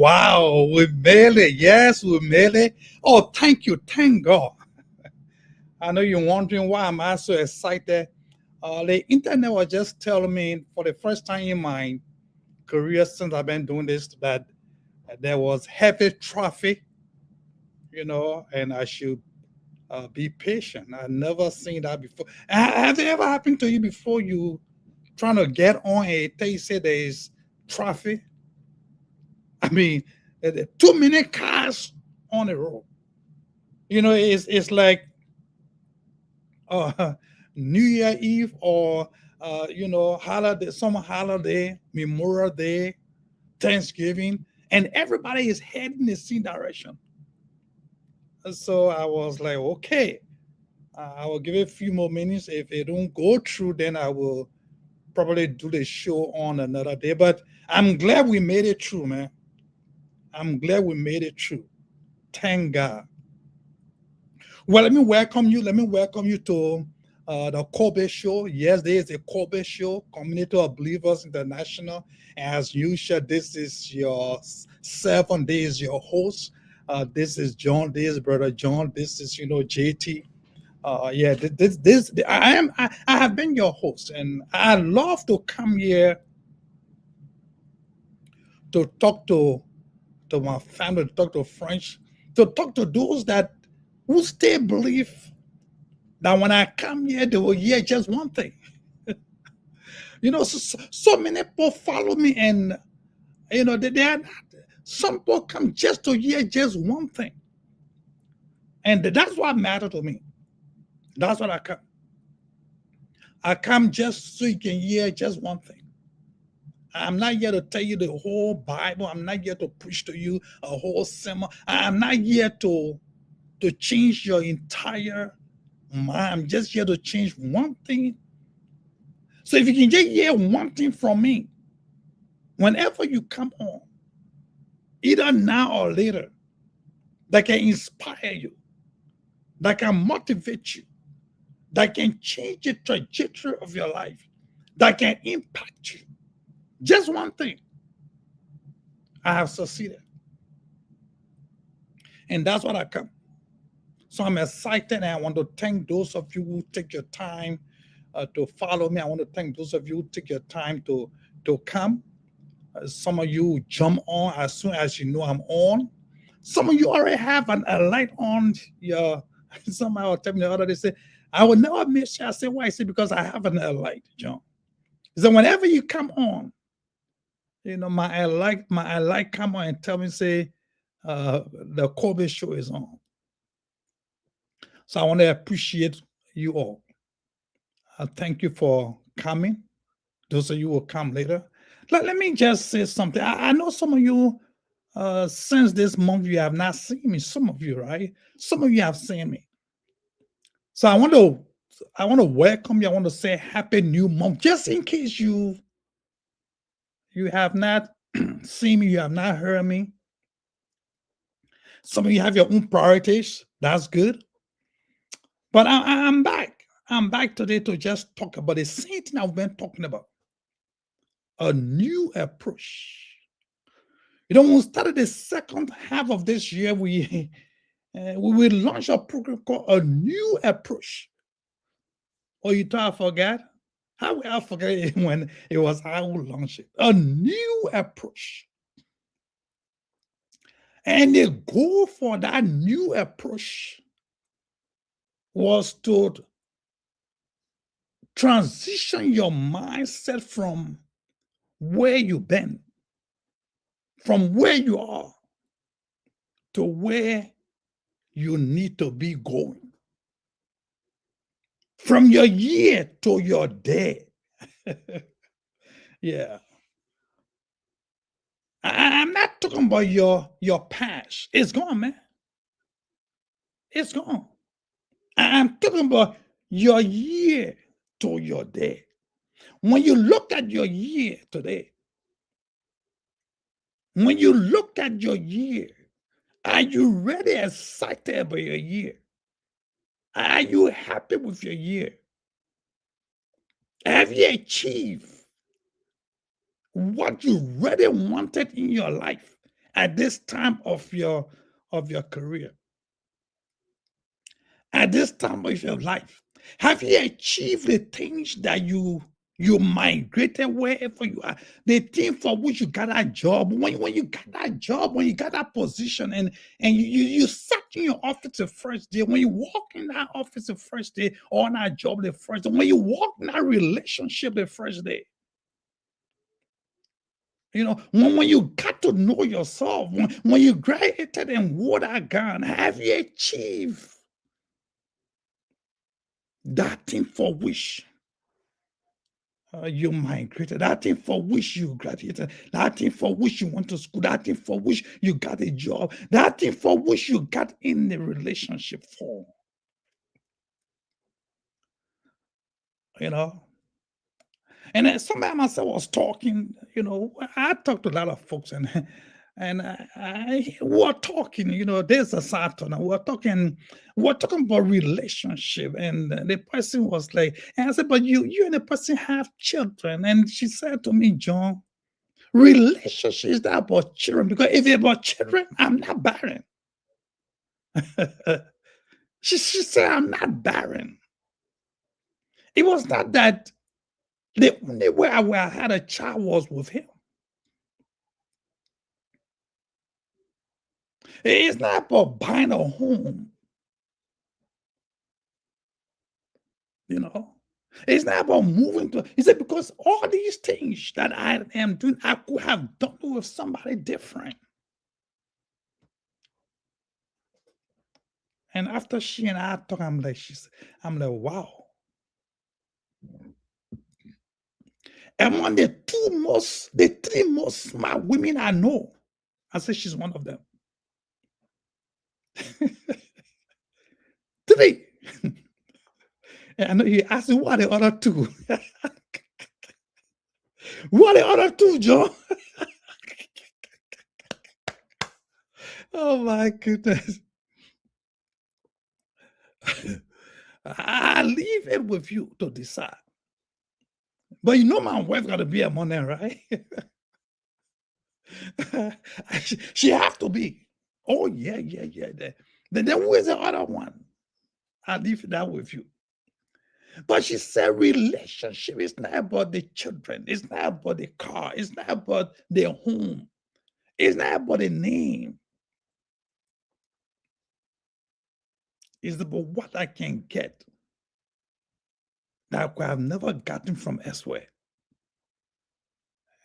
Wow, we made it. Yes, we made it. Oh, thank you. Thank God. I know you're wondering why am I so excited. The internet was just telling me for the first time in my career since I've been doing this that there was heavy traffic, and I should be patient. I've never seen that before. Has it ever happened to you before you trying to get on a they say there is traffic? I mean, too many cars on the road. It's like uh, New Year Eve or holiday, summer holiday, Memorial Day, Thanksgiving, and everybody is heading the same direction. So I was like, okay, I will give it a few more minutes. If it don't go through, then I will probably do the show on another day. But I'm glad we made it through, man. I'm glad we made it through. Thank God. Well, let me welcome you. Let me welcome you to the Kobe Show. Yes, there is a Kobe Show, Community of Believers International. As usual, this is your 7 days, your host. This is John. This is Brother John. This is, JT. Yeah, I have been your host, and I love to come here to talk to my family, to talk to friends, to talk to those that who still believe that when I come here, they will hear just one thing. So many people follow me, and they are not. Some people come just to hear just one thing, and that's what matters to me. That's what I come. I come just so you can hear just one thing. I'm not here to tell you the whole Bible. I'm not here to preach to you a whole sermon. I'm not here to change your entire mind. I'm just here to change one thing. So if you can just hear one thing from me, whenever you come on, either now or later, that can inspire you, that can motivate you, that can change the trajectory of your life, that can impact you. Just one thing. I have succeeded. And that's what I come. So I'm excited, and I want to thank those of you who take your time to follow me. I want to thank those of you who take your time to come. Some of you jump on as soon as you know I'm on. Some of you already have a light on your. Somebody will tell me the other day, say, I will never miss you. I say, why? I say, because I have a light, John. So whenever you come on, my light come on and tell me, say, the Kobe show is on. So I want to appreciate you all. Thank you for coming. Those of you will come later. Let me just say something. I know some of you, since this month, you have not seen me. Some of you, right? Some of you have seen me. So I want to welcome you. I want to say happy new month. Just in case you have not seen me, you have not heard me. Some of you have your own priorities. That's good. But I'm back. I'm back today to just talk about the same thing I've been talking about. A new approach. When we started the second half of this year, we will launch a program called A New Approach. Oh, you thought I forgot? How will I forget it when it was I who launched it? A new approach. And the goal for that new approach was to transition your mindset from where you've been, from where you are, to where you need to be going. From your year to your day. Yeah. I'm not talking about your past. It's gone, man. It's gone. I'm talking about your year to your day. When you look at your year today, when you look at your year, are you really excited about your year? Are you happy with your year? Have you achieved what you really wanted in your life? at this time of your career, at this time of your life? Have you achieved the things that you migrated wherever you are? The thing for which you got that job, when you got that job, when you got that position, and you sat in your office the first day, when you walk in that office the first day, or on that job the first day, when you walk in that relationship the first day, when you got to know yourself, when you graduated and wore that gown, have you achieved that thing for which you migrated, that thing for which you graduated, that thing for which you went to school, that thing for which you got a job, that thing for which you got in a relationship for? You know, and then somebody myself was talking. I talked to a lot of folks, and we're talking. There's a Saturn. We're talking about relationship, and the person was like, and I said, but you and the person have children, and she said to me, John, relationship is not about children, because if it's about children, I'm not barren. She said, I'm not barren. It was not that the only way I had a child was with him. It's not about buying a home, you know. It's not about moving to. He said, because all these things that I am doing, I could have done with somebody different. And after she and I talk, I'm like, wow. Among the three most smart women I know, I said she's one of them. Three. And I know he asked me, what are the other two? What are the other two, John? Oh my goodness. I leave it with you to decide. But my wife got to be among them, right? She have to be. Oh, yeah, yeah, yeah. Then who is the other one? I leave that with you. But she said relationship is not about the children. It's not about the car. It's not about the home. It's not about the name. It's about what I can get that I have never gotten from elsewhere.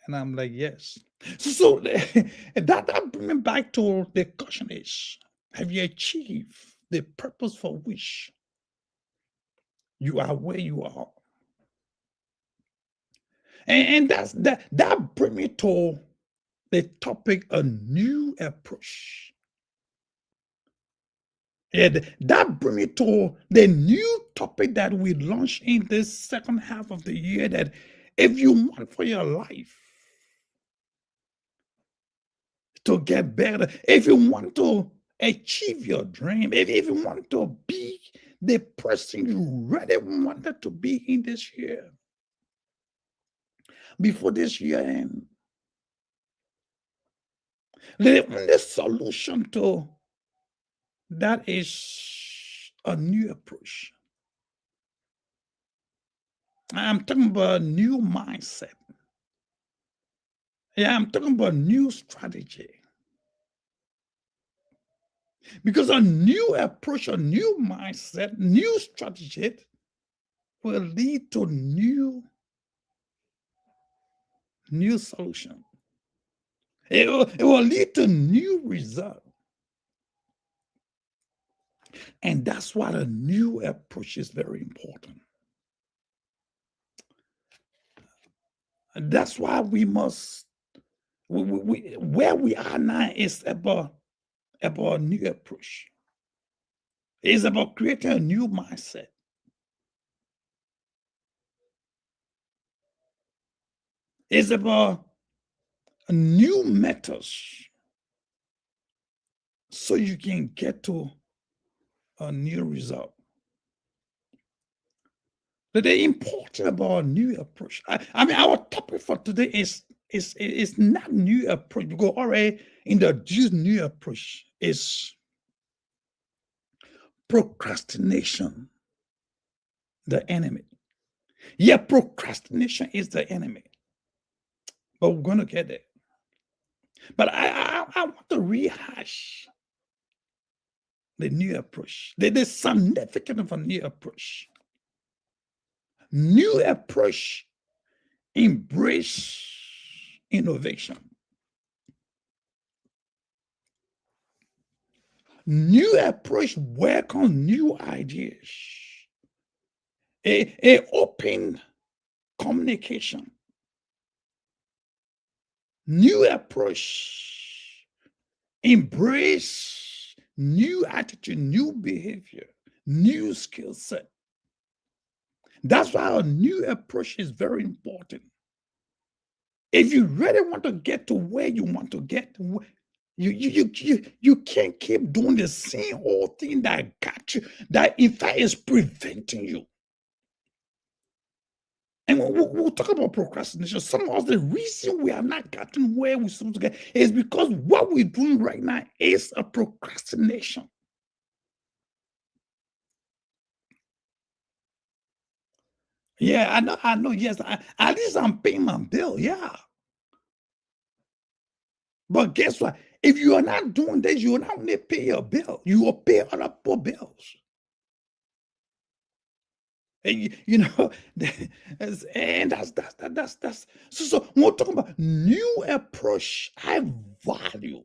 And I'm like, yes. So that brings me back to the question is, have you achieved the purpose for which you are where you are? And that brings me to the topic, a new approach. And that brings me to the new topic that we launched in this second half of the year, that if you want for your life to get better, if you want to achieve your dream, if you want to be the person you really wanted to be in this year, before this year end, the only solution to that is a new approach. I'm talking about a new mindset. Yeah, I'm talking about new strategy. Because a new approach, a new mindset, new strategy will lead to new solution. It will lead to new result. And that's why a new approach is very important. And that's why we must, where we are now is about a new approach. It's about creating a new mindset. It's about a new methods so you can get to a new result. But the important about a new approach. I mean, our topic for today is it's not new approach because already introduced new approach is procrastination, the enemy. Yeah, procrastination is the enemy, but we're going to get there. But I want to rehash the new approach, the significance of a new approach. New approach embrace innovation. New approach welcome new ideas. A open communication. New approach embrace new attitude, new behavior, new skill set. That's why a new approach is very important. If you really want to get to where you want to get, you can't keep doing the same old thing that got you, that in fact is preventing you. And we'll talk about procrastination. Some of the reason we have not gotten where we're supposed to get is because what we're doing right now is a procrastination. Yeah, I know. Yes, at least I'm paying my bill. Yeah, but guess what? If you are not doing this, you will not only pay your bill, you will pay other poor bills. And you know, and that's so when we're talking about new approach, high value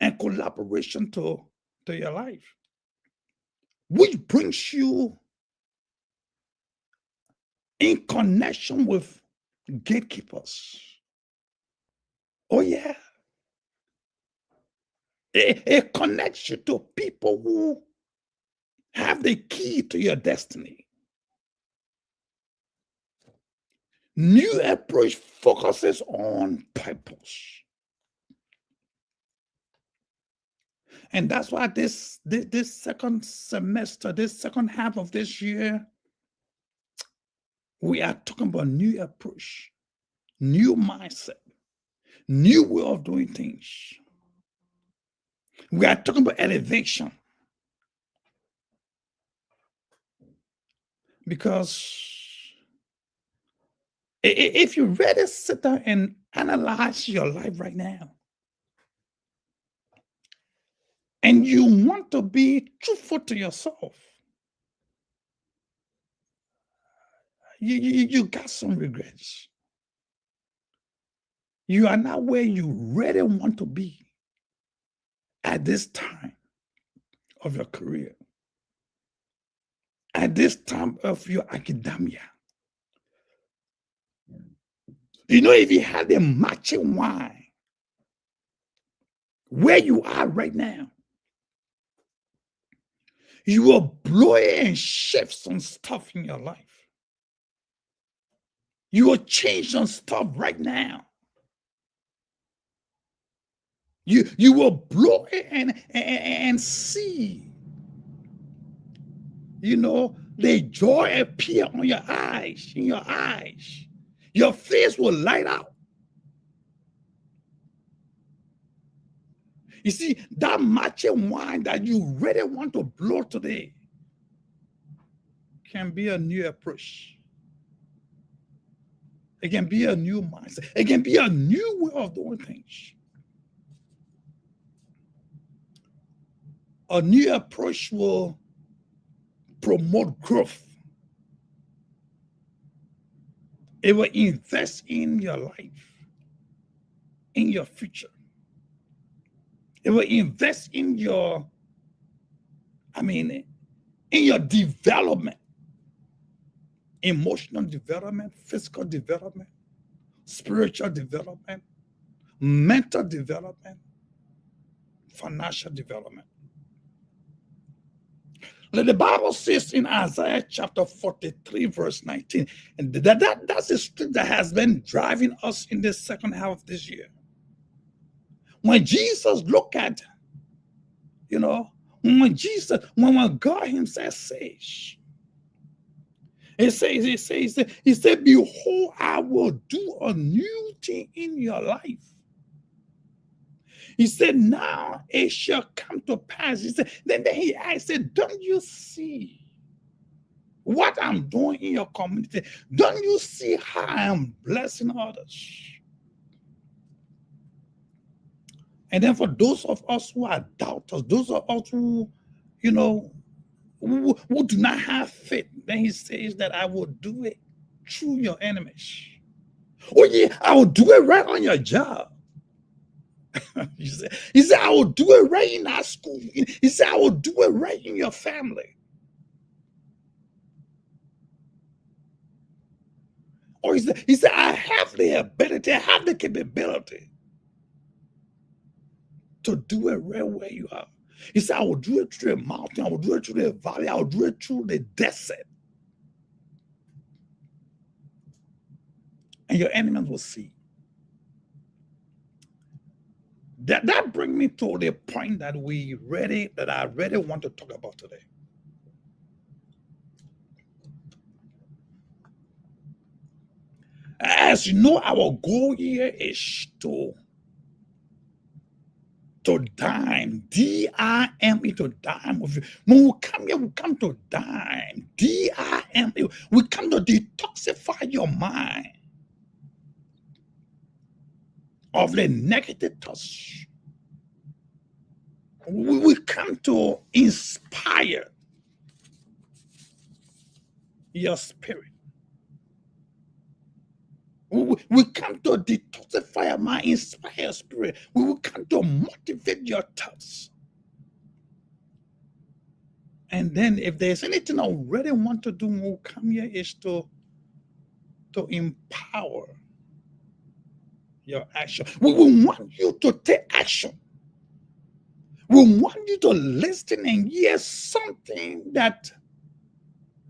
and collaboration to your life, which brings you in connection with gatekeepers. Oh yeah, it connects you to people who have the key to your destiny. New approach focuses on purpose. And that's why this second semester, this second half of this year, we are talking about new approach, new mindset, new way of doing things. We are talking about elevation. Because if you really sit down and analyze your life right now, and you want to be truthful to yourself, you got some regrets. You are not where you really want to be at this time of your career, at this time of your academia. You know, if you had a matching wine where you are right now, you will blow and shift some stuff in your life. You will change some stuff right now. You will blow it and see, you know, the joy appear on your eyes, in your eyes. Your face will light up. You see, that matching wine that you really want to blow today can be a new approach. It can be a new mindset. It can be a new way of doing things. A new approach will promote growth. It will invest in your life, in your future. It will invest in your, in your development, emotional development, physical development, spiritual development, mental development, financial development. The Bible says in Isaiah chapter 43, verse 19, and that's the script that has been driving us in the second half of this year. When Jesus looked at, when God himself says, He said, behold, I will do a new thing in your life. He said, now it shall come to pass. He said, then he asked, said, don't you see what I'm doing in your community? Don't you see how I am blessing others? And then for those of us who are doubters, those of us who, you know, who do not have faith, then he says that I will do it through your enemies. Oh yeah, I will do it right on your job. He said, I will do it right in our school. He said, I will do it right in your family. Or he said, I have the ability, I have the capability to do it right where you are. He said, I will do it through the mountain, I will do it through the valley, I will do it through the desert. And your enemies will see. That brings me to the point that I really want to talk about today. As you know, our goal here is to dine, D-I-M-E, to dine with you. When we come here, we come to dine, D-I-M-E. We come to detoxify your mind of the negative thoughts. We come to inspire your spirit. We come to detoxify your mind, inspire your spirit. We will come to motivate your thoughts. And then if there's anything I really want to do when we come here is to empower your action. We want you to take action. We want you to listen and hear something that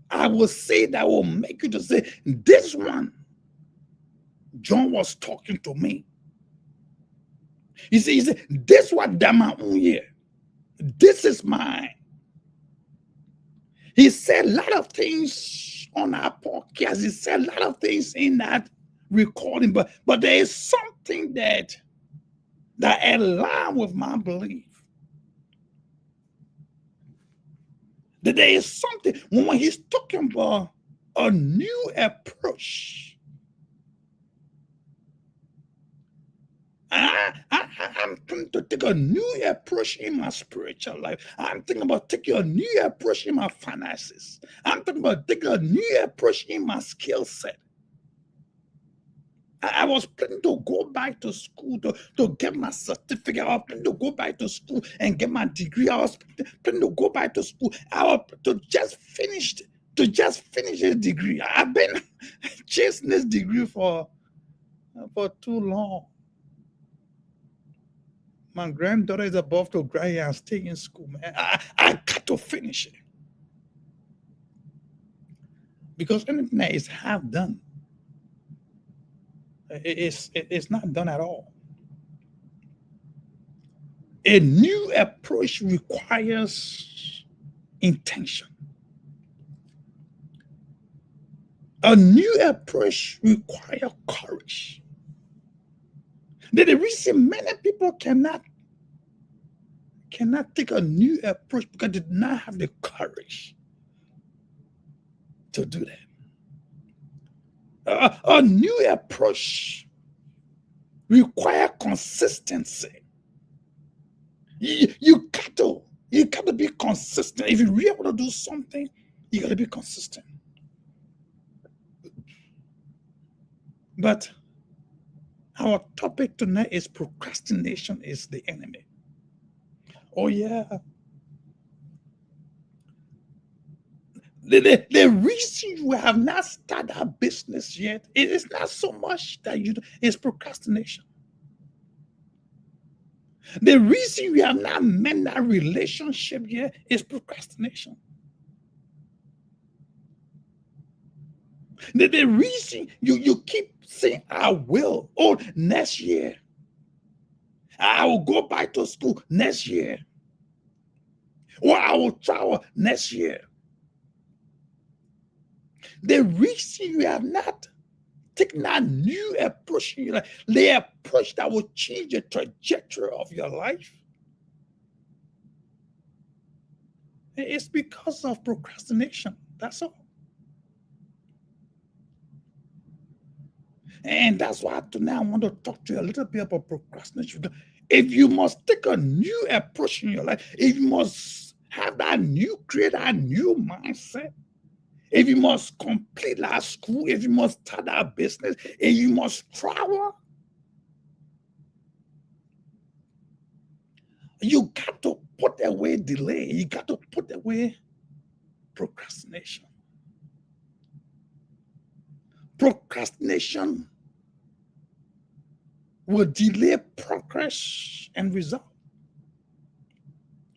I will say that will make you to say, this one, John was talking to me. He said, this what Dama here. This is mine. He said a lot of things on our podcast. He said a lot of things in that recording, but there is something that aligns with my belief. That there is something when he's talking about a new approach. I'm trying to take a new approach in my spiritual life. I'm thinking about taking a new approach in my finances. I'm thinking about taking a new approach in my skill set. I was planning to go back to school to get my certificate. I was planning to go back to school and get my degree. I was planning to go back to school. I was to just finish a degree. I've been chasing this degree for too long. My granddaughter is about to graduate and stay in school, man. I got to finish it. Because anything that is half done, it's not done at all. A new approach requires intention. A new approach requires courage. The reason many people cannot take a new approach because they do not have the courage to do that. A new approach requires consistency. You got to be consistent. If you really want to do something, you got to be consistent. But our topic tonight is procrastination is the enemy. Oh yeah. The reason you have not started a business yet, it is not so much that it's procrastination. The reason you have not met that relationship yet is procrastination. The reason you keep saying, I will, or next year, I will go back to school next year, or I will travel next year. The reason you have not taken that new approach in your life, the approach that will change the trajectory of your life, it's because of procrastination. That's all. And that's why tonight I want to talk to you a little bit about procrastination. If you must take a new approach in your life, if you must have that new, create that new mindset, if you must complete that school, if you must start that business, if you must travel, you got to put away delay. You got to put away procrastination. Procrastination will delay progress and result.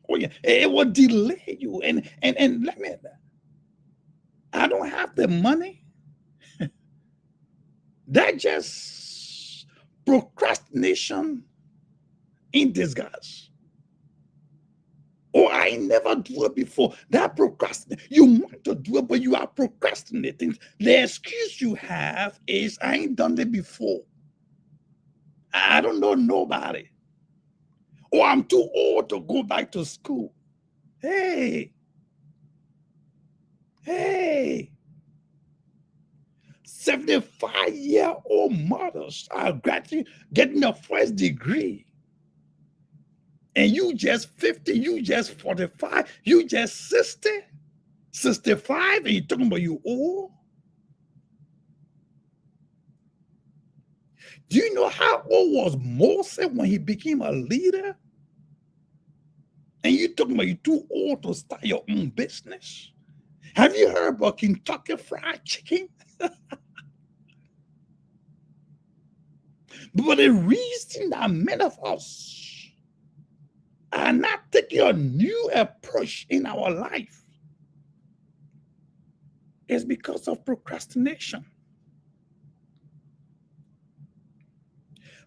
Oh yeah, it will delay you. And let me. I don't have the money. That just procrastination in disguise. Oh, I never do it before. That procrastination. You want to do it, but you are procrastinating. The excuse you have is I ain't done it before. I don't know nobody. Or I'm too old to go back to school. Hey, 75-year-old mothers are graduating, getting a first degree. And you just 50, you just 45, you just 60, 65, and you're talking about you old? Do you know how old was Moses when he became a leader? And you talking about you too old to start your own business? Have you heard about Kentucky Fried Chicken? But the reason that many of us are not taking a new approach in our life is because of procrastination.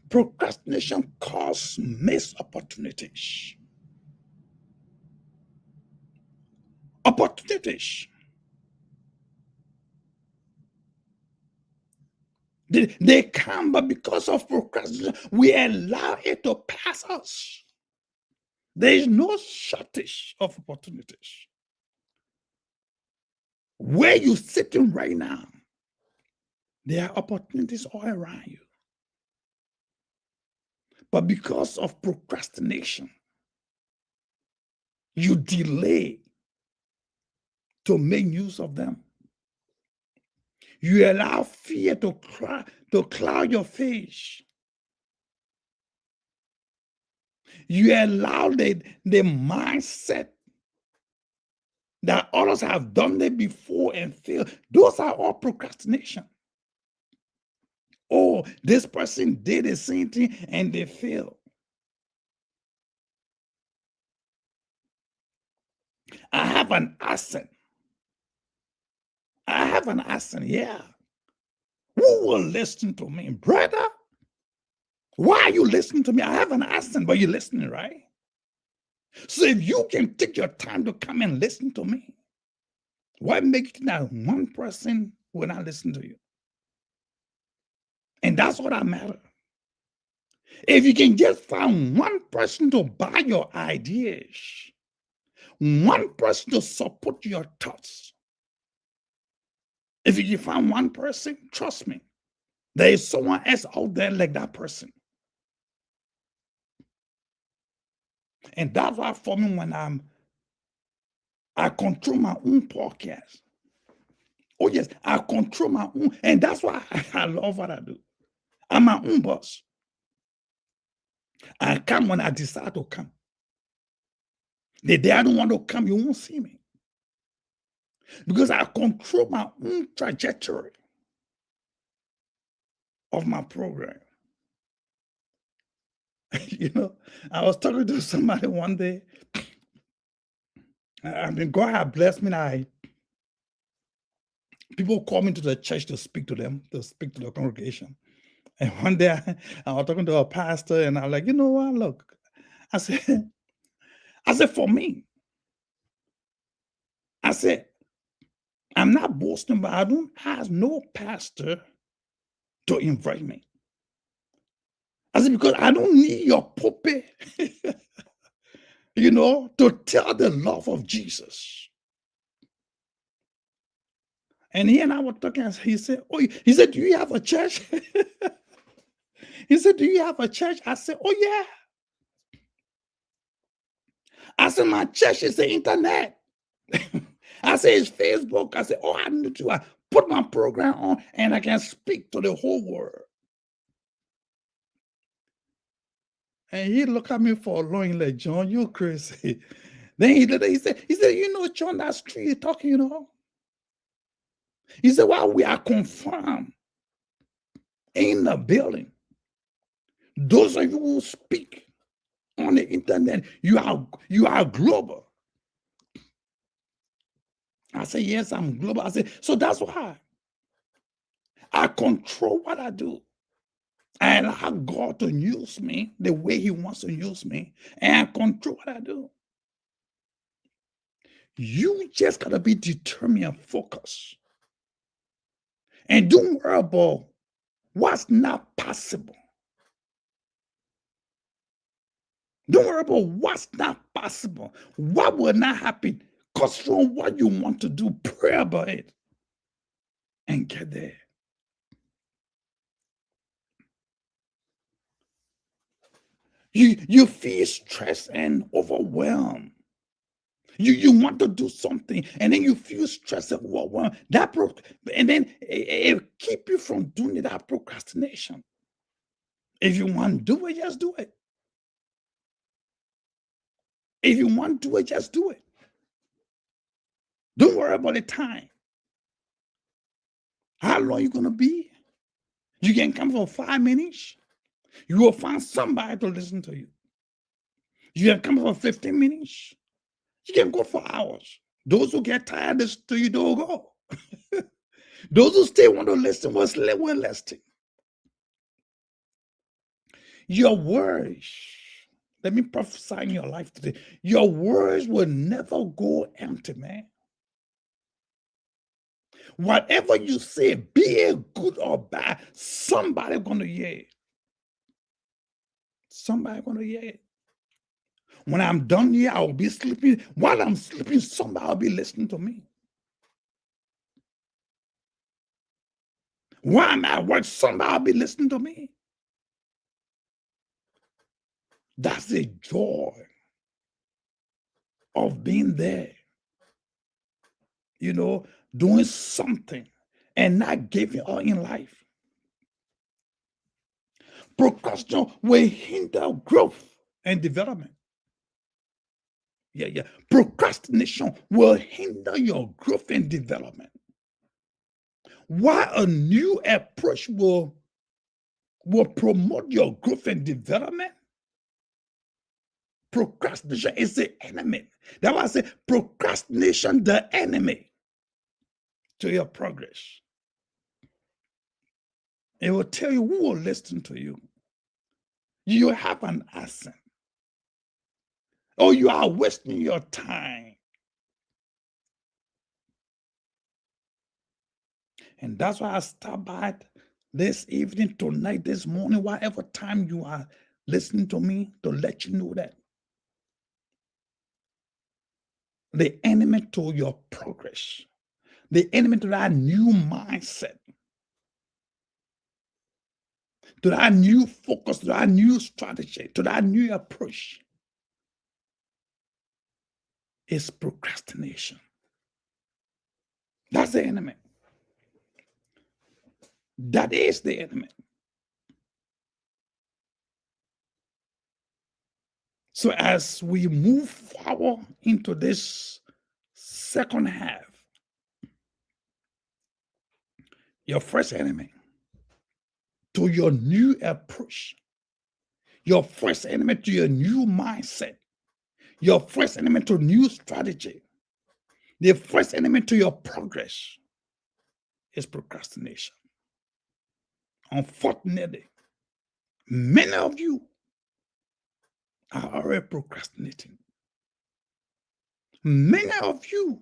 Procrastination causes missed opportunities. Opportunities. They come, but because of procrastination, we allow it to pass us. There is no shortage of opportunities. Where you're sitting right now, there are opportunities all around you. But because of procrastination, you delay to make use of them. You allow fear to cloud your face. You allow the mindset that others have done it before and failed. Those are all procrastination. Oh, this person did the same thing and they failed. I have an accent. I have an accent, yeah. Who will listen to me? Brother, why are you listening to me? I have an accent, but you're listening, right? So if you can take your time to come and listen to me, why make it that one person will not listen to you? And that's what I matter. If you can just find one person to buy your ideas, one person to support your thoughts, if you can find one person, trust me, there is someone else out there like that person. And that's why for me, when I control my own podcast. Oh, yes, I control my own. And that's why I love what I do. I'm my own boss. I come when I decide to come. The day I don't want to come, you won't see me. Because I control my own trajectory of my program. I was talking to somebody one day. I mean, God has blessed me. People call me to the church to speak to them, to speak to the congregation. And one day I was talking to a pastor, and I'm like, you know what? Look, I said, for me, I said, I'm not boasting, but I don't ask no pastor to invite me. I said, because I don't need your puppet, to tell the love of Jesus. And he and I were talking, and he said, oh, he said, do you have a church? He said, do you have a church? I said, oh, yeah. I said, my church is the internet. I said, it's Facebook. I said, oh, I need to put my program on and I can speak to the whole world. And he looked at me for a long, like, John, you're crazy. Then he said, John, that street you're talking. He said, well, we are confirmed in the building. Those of you who speak on the internet, you are global. I said, yes, I'm global. I said, so that's why I control what I do. I allow God to use me the way he wants to use me, and I control what I do. You just got to be determined and focused. And don't worry about what's not possible. Don't worry about what's not possible. What will not happen? Control what you want to do. Pray about it. And get there. You feel stressed and overwhelmed. You want to do something, and then you feel stressed and overwhelmed. And then it keep you from doing that procrastination. If you want to do it, just do it. If you want to do it, just do it. Don't worry about the time. How long you gonna be? You can come for 5 minutes. You will find somebody to listen to you. You can come for 15 minutes. You can go for hours. Those who get tired listen to you, don't go. Those who still want to listen will listen. Your words, let me prophesy in your life today. Your words will never go empty, man. Whatever you say, be it good or bad, somebody gonna hear it. Somebody gonna hear it. When I'm done here, I will be sleeping. While I'm sleeping, somebody will be listening to me. While I'm at work, somebody will be listening to me. That's the joy of being there. Doing something and not giving up in life. Procrastination will hinder growth and development. Yeah. Procrastination will hinder your growth and development. While a new approach will promote your growth and development, procrastination is the enemy. That's why I say procrastination, the enemy to your progress. It will tell you who will listen to you. You have an accent. Oh, you are wasting your time. And that's why I stopped by this evening, tonight, this morning, whatever time you are listening to me, to let you know that the enemy to your progress, the enemy to that new mindset, to that new focus, to that new strategy, to that new approach is procrastination. That's the enemy. That is the enemy. So as we move forward into this second half, your first enemy to your new approach, your first enemy to your new mindset, your first enemy to new strategy, the first enemy to your progress is procrastination. Unfortunately, many of you are already procrastinating. Many of you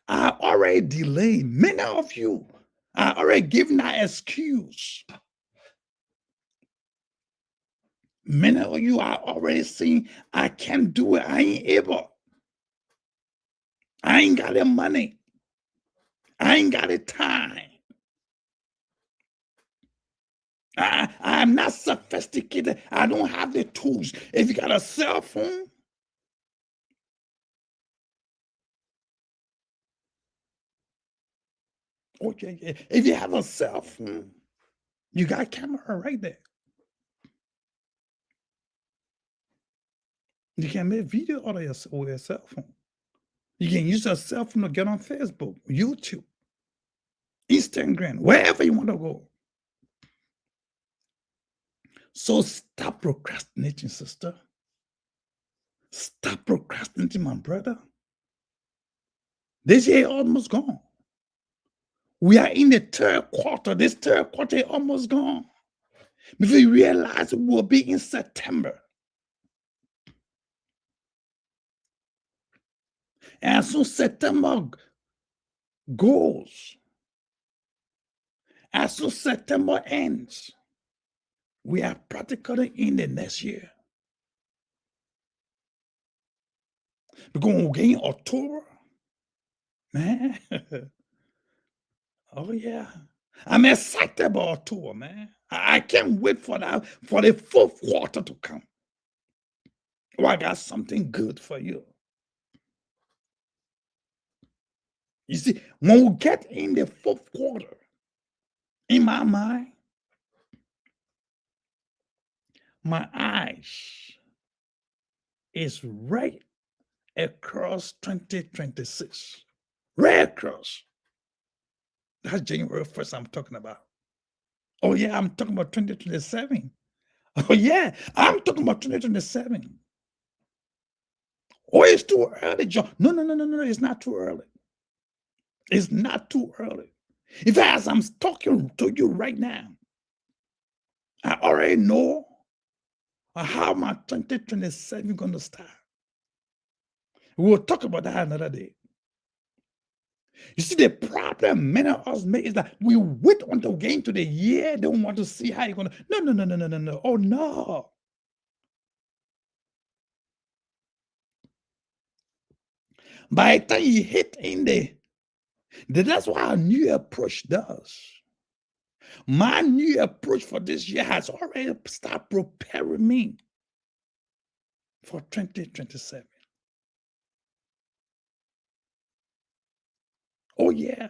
I already delayed. Many of you are already giving that excuse. Many of you are already saying, I can't do it. I ain't able. I ain't got the money. I ain't got the time. I'm not sophisticated. I don't have the tools. If you got a cell phone, okay, if you have a cell phone, you got a camera right there. You can make video out of your cell phone. You can use your cell phone to get on Facebook, YouTube, Instagram, wherever you want to go. So stop procrastinating, sister. Stop procrastinating, my brother. This year almost gone. We are in the third quarter. This third quarter is almost gone. Before you realize it will be in September. And as soon as September goes, as soon as September ends, we are practically in the next year. Because when we get in October, man, oh yeah. I'm excited about October, man. I can't wait for that, for the fourth quarter to come. Oh, I got something good for you. You see, when we get in the fourth quarter, in my mind, my eyes is right across 2026. Right across. That's January 1st I'm talking about. Oh, yeah, I'm talking about 2027. Oh, yeah, I'm talking about 2027. Oh, it's too early, John. No, no, no, no, no, it's not too early. It's not too early. In fact, as I'm talking to you right now, I already know how my 2027 is going to start. We'll talk about that another day. You see, the problem many of us make is that we wait until we get into the year, don't want to see how you're going to. No, no, no, no, no, no, no. Oh, no. By the time you hit in that's what our new approach does. My new approach for this year has already started preparing me for 2027. Oh, yeah.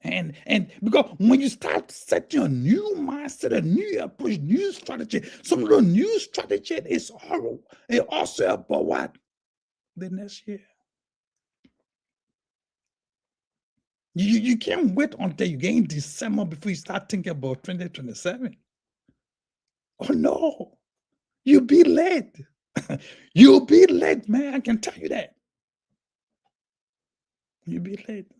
And because when you start setting a new mindset, a new approach, new strategy, some of the new strategy is also about what? The next year. You can't wait until you get in December before you start thinking about 2027. Oh no, you'll be late. You'll be late, man. I can tell you that. You'll be late.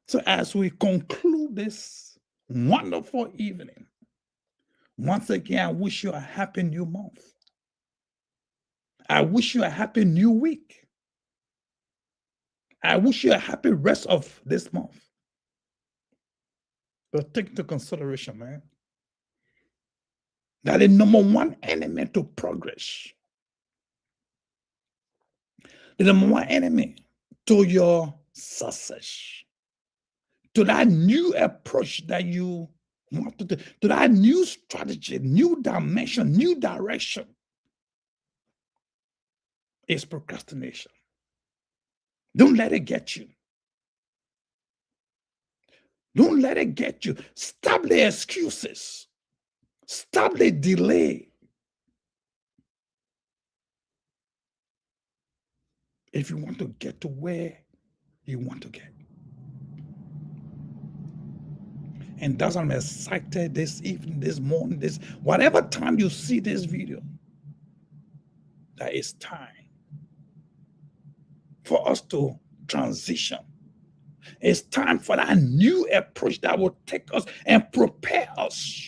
So as we conclude this wonderful evening, once again, I wish you a happy new month. I wish you a happy new week. I wish you a happy rest of this month. But take into consideration, man, that the number one enemy to progress, the number one enemy to your success, to that new approach that you want to do, to that new strategy, new dimension, new direction, is procrastination. Don't let it get you. Don't let it get you. Stop the excuses. Stop the delay. If you want to get to where you want to get. And that's why I'm excited this evening, this morning, this whatever time you see this video, that it's time for us to transition. It's time for that new approach that will take us and prepare us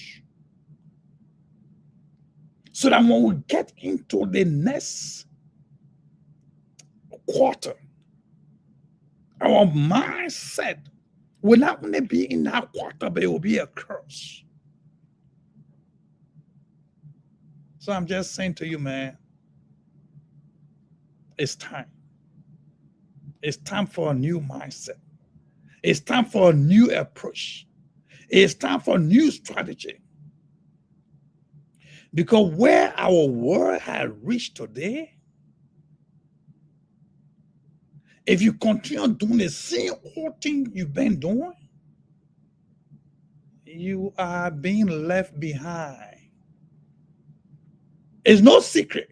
so that when we get into the next quarter, Our mindset will not only be in that quarter, but it will be a curse. So I'm just saying to you, man, it's time. It's time for a new mindset. It's time for a new approach. It's time for a new strategy. Because where our world has reached today, if you continue doing the same old thing you've been doing, you are being left behind. It's no secret.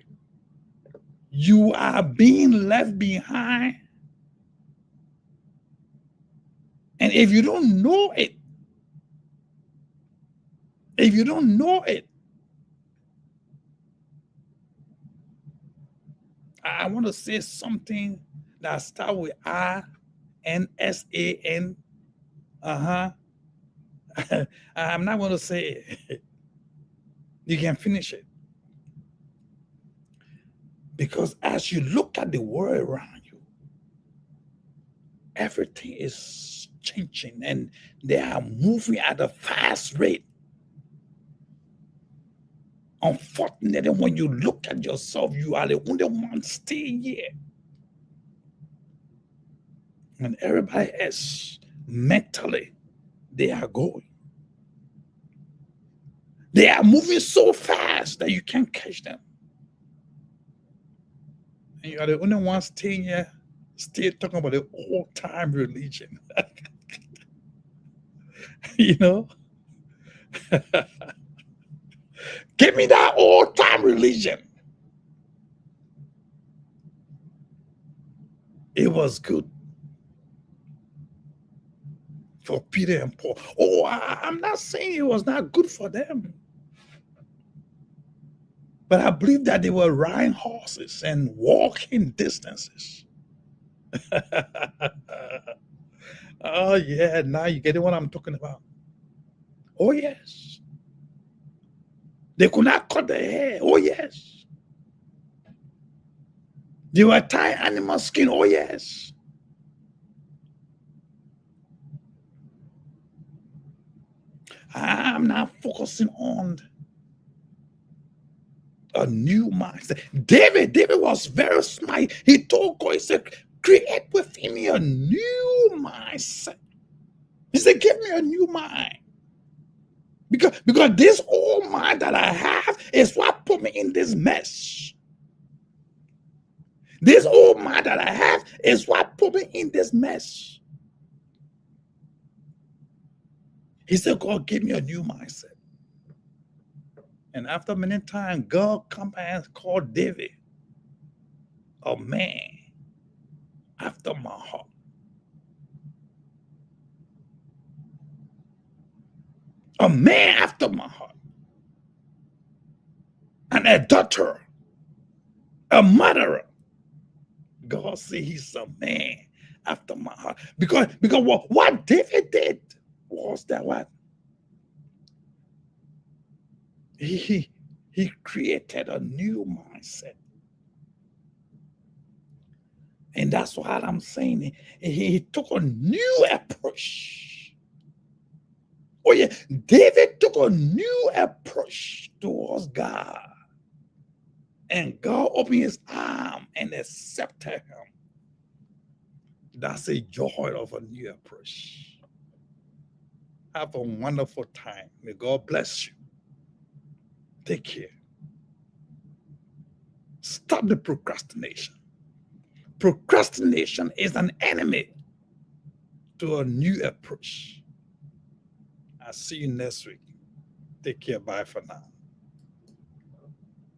You are being left behind. And if you don't know it, I want to say something that starts with INSAN. I'm not going to say it. You can finish it. Because as you look at the world around you, everything is changing and they are moving at a fast rate. Unfortunately, when you look at yourself, you are the only one staying here. And everybody else, mentally, they are going. They are moving so fast that you can't catch them. And you are the only one staying here, still talking about the old-time religion. You know? Give me that old-time religion. It was good for Peter and Paul. Oh, I'm not saying it was not good for them. But I believe that they were riding horses and walking distances. Oh, yeah, now you get what I'm talking about. Oh, yes. They could not cut their hair. Oh, yes. They were tying animal skin. Oh, yes. I'm not focusing on a new mindset. David was very smart. He told God, he said, create within me a new mindset. He said, give me a new mind. Because this old mind that I have is what put me in this mess. This old mind that I have is what put me in this mess. He said, God, give me a new mindset. And after many times, God come and called David a man after my heart. A man after my heart. An adulterer. A murderer. God said he's a man after my heart. Because what David did was that what? He created a new mindset. And that's what I'm saying. He took a new approach. Oh, yeah. David took a new approach towards God. And God opened his arm and accepted him. That's a joy of a new approach. Have a wonderful time. May God bless you. Take care. Stop the procrastination. Procrastination is an enemy to a new approach. I'll see you next week. Take care. Bye for now.